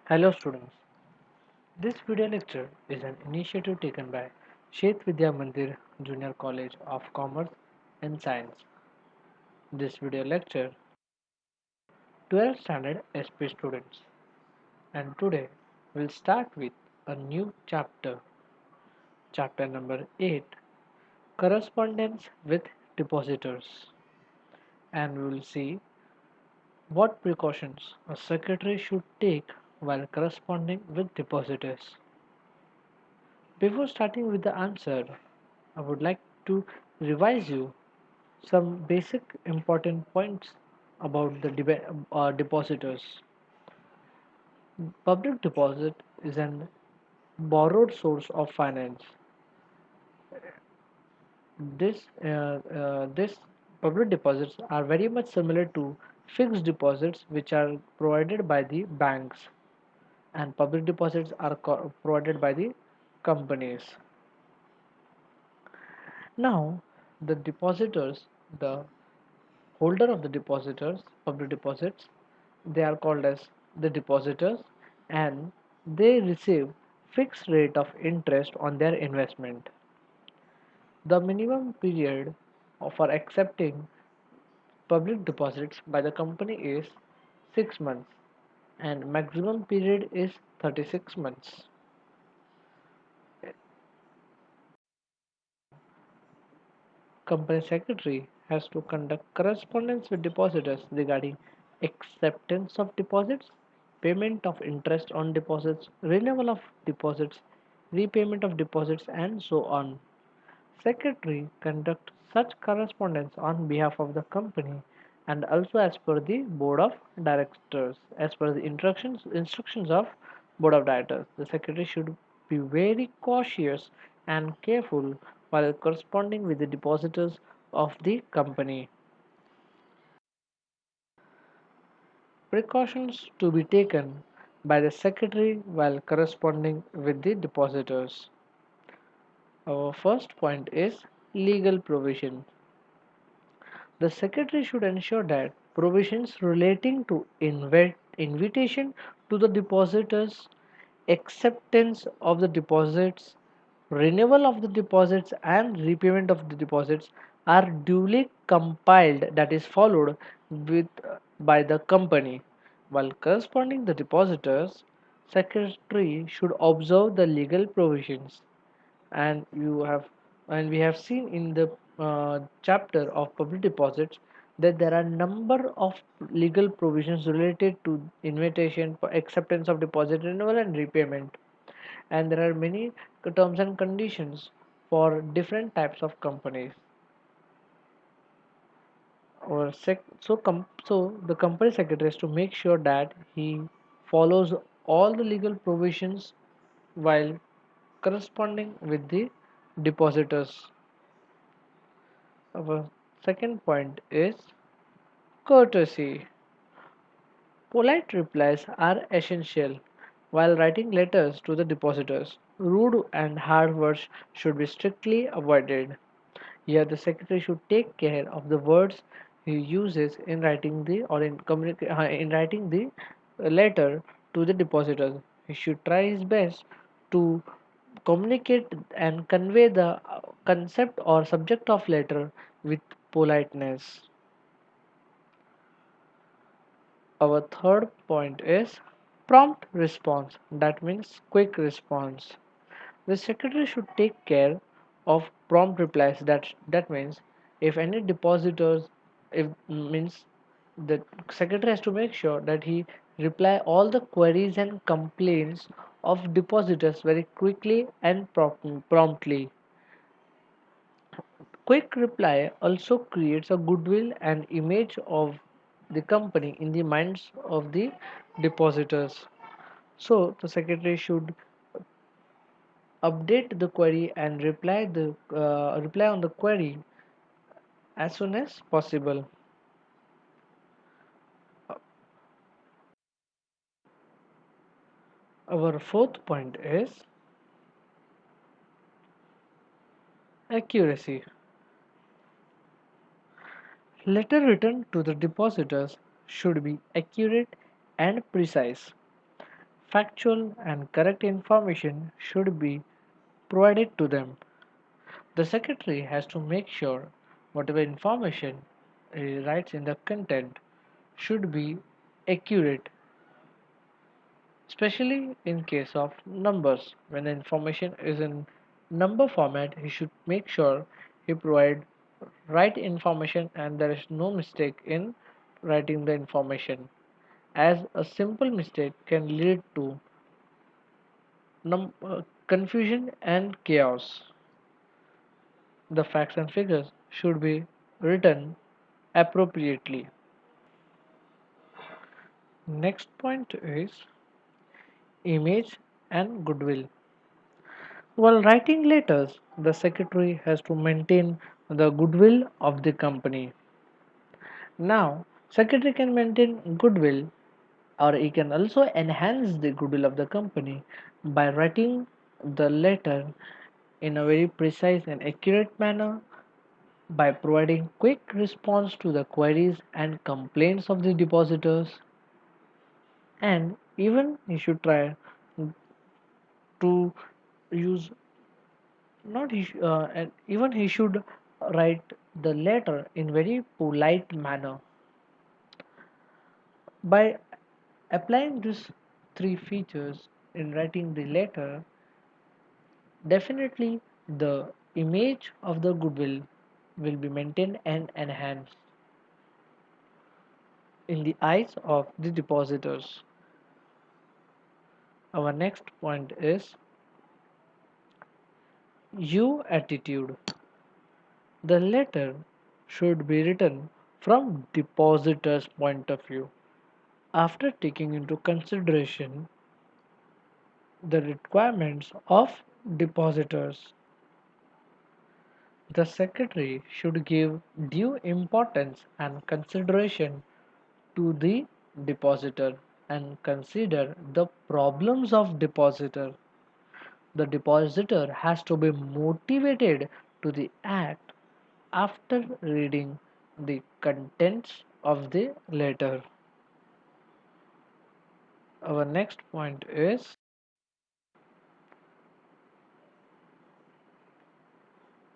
Hello students, this video lecture is an initiative taken by Shet Vidya Mandir Junior College of Commerce and Science. This video lecture 12th standard SP students, and today we'll start with a new chapter number 8, Correspondence with Depositors, and we will see what precautions a secretary should take while corresponding with depositors. Before starting with the answer, I would like to revise you some basic important points about the depositors. Public deposit is an borrowed source of finance. This public deposits are very much similar to fixed deposits, which are provided by the banks, and public deposits are provided by the companies. Now, the depositors, the holder of the depositors, public deposits, they are called as the depositors, and they receive fixed rate of interest on their investment. The minimum period for accepting public deposits by the company is 6 months, and maximum period is 36 months. Company secretary has to conduct correspondence with depositors regarding acceptance of deposits, payment of interest on deposits, renewal of deposits, repayment of deposits, and so on. Secretary conduct such correspondence on behalf of the company and also as per the board of directors. As per the instructions of board of directors, the secretary should be very cautious and careful while corresponding with the depositors of the company. Precautions to be taken by the secretary while corresponding with the depositors. Our first point is legal provision. The secretary should ensure that provisions relating to invitation to the depositors, acceptance of the deposits, renewal of the deposits, and repayment of the deposits are duly compiled, that is followed with by the company. While corresponding the depositors, secretary should observe the legal provisions, and you have and we have seen in the chapter of public deposits that there are number of legal provisions related to invitation for acceptance of deposit, renewal, and repayment, and there are many terms and conditions for different types of companies. So the company secretary has to make sure that he follows all the legal provisions while corresponding with the depositors. Our second point is courtesy. Polite replies are essential while writing letters to the depositors. Rude and hard words should be strictly avoided. Here, the secretary should take care of the words he uses in writing the or in writing the letter to the depositors. He should try his best to communicate and convey the concept or subject of letter with politeness. Our third point is prompt response, that means quick response. The secretary should take care of prompt replies, that means if any depositors, if means the secretary has to make sure that he reply all the queries and complaints of depositors very quickly and promptly. Quick reply also creates a goodwill and image of the company in the minds of the depositors. So the secretary should update the query and reply on the query as soon as possible. Our fourth point is accuracy. Letter written to the depositors should be accurate and precise. Factual and correct information should be provided to them. The secretary has to make sure whatever information he writes in the content should be accurate, especially in case of numbers. When the information is in number format, he should make sure he provide right information and there is no mistake in writing the information, as a simple mistake can lead to confusion and chaos. The facts and figures should be written appropriately. Next point is image and goodwill. While writing letters, the secretary has to maintain the goodwill of the company. Now, secretary can maintain goodwill or he can also enhance the goodwill of the company by writing the letter in a very precise and accurate manner, by providing quick response to the queries and complaints of the depositors, and even he should try to use not he sh- and even he should write the letter in very polite manner. By applying these three features in writing the letter, definitely the image of the goodwill will be maintained and enhanced in the eyes of the depositors. Our next point is you attitude. The letter should be written from depositor's point of view. After taking into consideration the requirements of depositors, the secretary should give due importance and consideration to the depositor and consider the problems of depositor. The depositor has to be motivated to the act after reading the contents of the letter. Our next point is,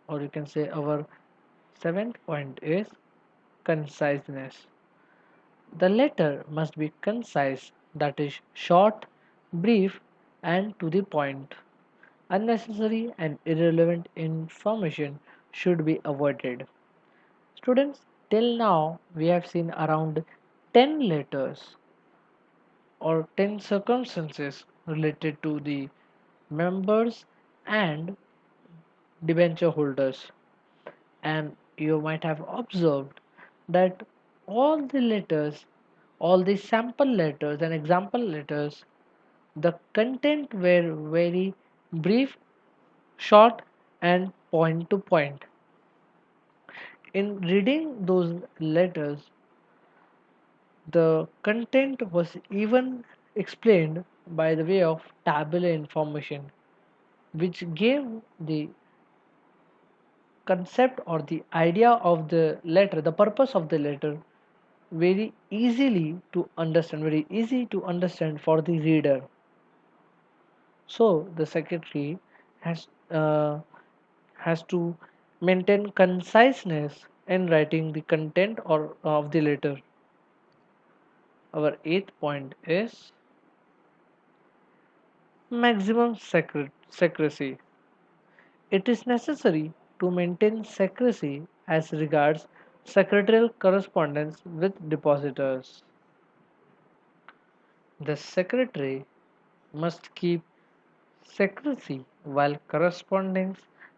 or you can say our seventh point is conciseness. The letter must be concise, that is, short, brief, and to the point. Unnecessary and irrelevant information should be avoided. Students, till now we have seen around 10 letters or 10 circumstances related to the members and debenture holders. And you might have observed that all the letters, all the sample letters and example letters, the content were very brief, short, and point to point. In reading those letters, the content was even explained by the way of tabular information, which gave the concept or the idea of the letter, the purpose of the letter, very easy to understand for the reader. So the secretary has has to maintain conciseness in writing the content or of the letter. Our eighth point is maximum secrecy. It is necessary to maintain secrecy as regards secretarial correspondence with depositors. The secretary must keep secrecy while corresponding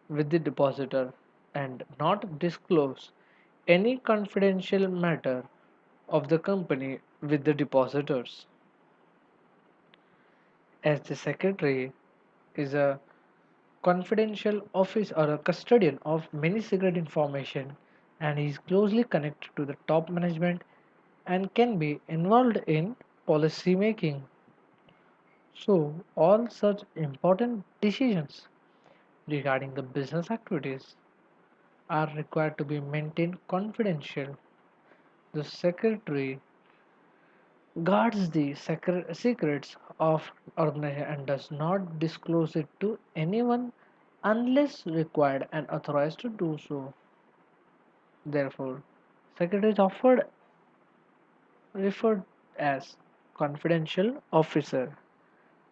with the depositor and not disclose any confidential matter of the company with the depositors. As the secretary is a confidential office or a custodian of many secret information and is closely connected to the top management and can be involved in policy making. So, all such important decisions regarding the business activities are required to be maintained confidential. The secretary guards the secrets of organization and does not disclose it to anyone unless required and authorized to do so. Therefore, secretary is offered referred as confidential officer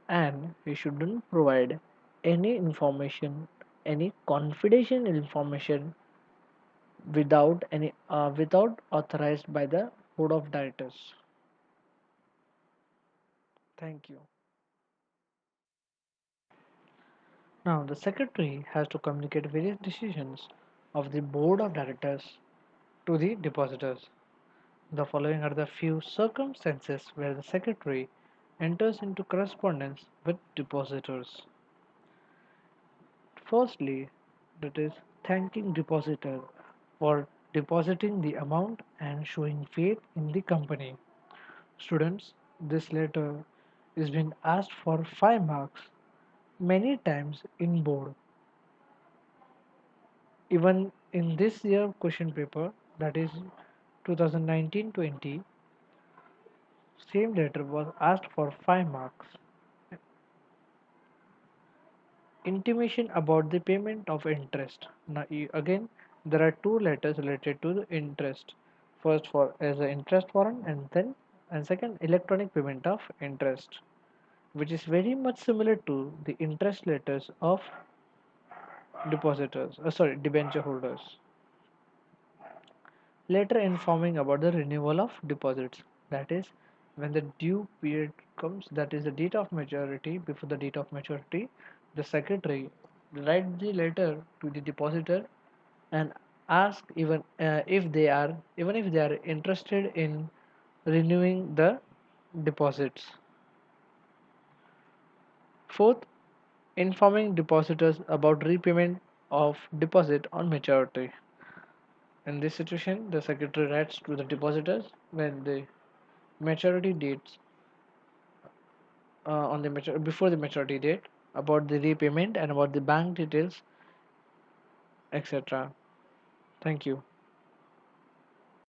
and he shouldn't provide any information, any confidential information without authorized by the board of directors. Thank you. Now, the secretary has to communicate various decisions of the board of directors to the depositors. The following are the few circumstances where the secretary enters into correspondence with depositors. Firstly, that is thanking depositor for depositing the amount and showing faith in the company. Students, this letter is been asked for 5 marks many times in board. Even in this year question paper, that is 2019-20, same letter was asked for 5 marks. Intimation about the payment of interest. Now again, there are two letters related to the interest. First for as an interest warrant and second electronic payment of interest, which is very much similar to the interest letters of debenture holders. Later informing about the renewal of deposits, that is when the due period comes, that is the date of maturity. Before the date of maturity, the secretary write the letter to the depositor and ask even if they are interested in renewing the deposits. Fourth, informing depositors about repayment of deposit on maturity. In this situation, the secretary writes to the depositors when the maturity dates before the maturity date, about the repayment and about the bank details, etc. Thank you.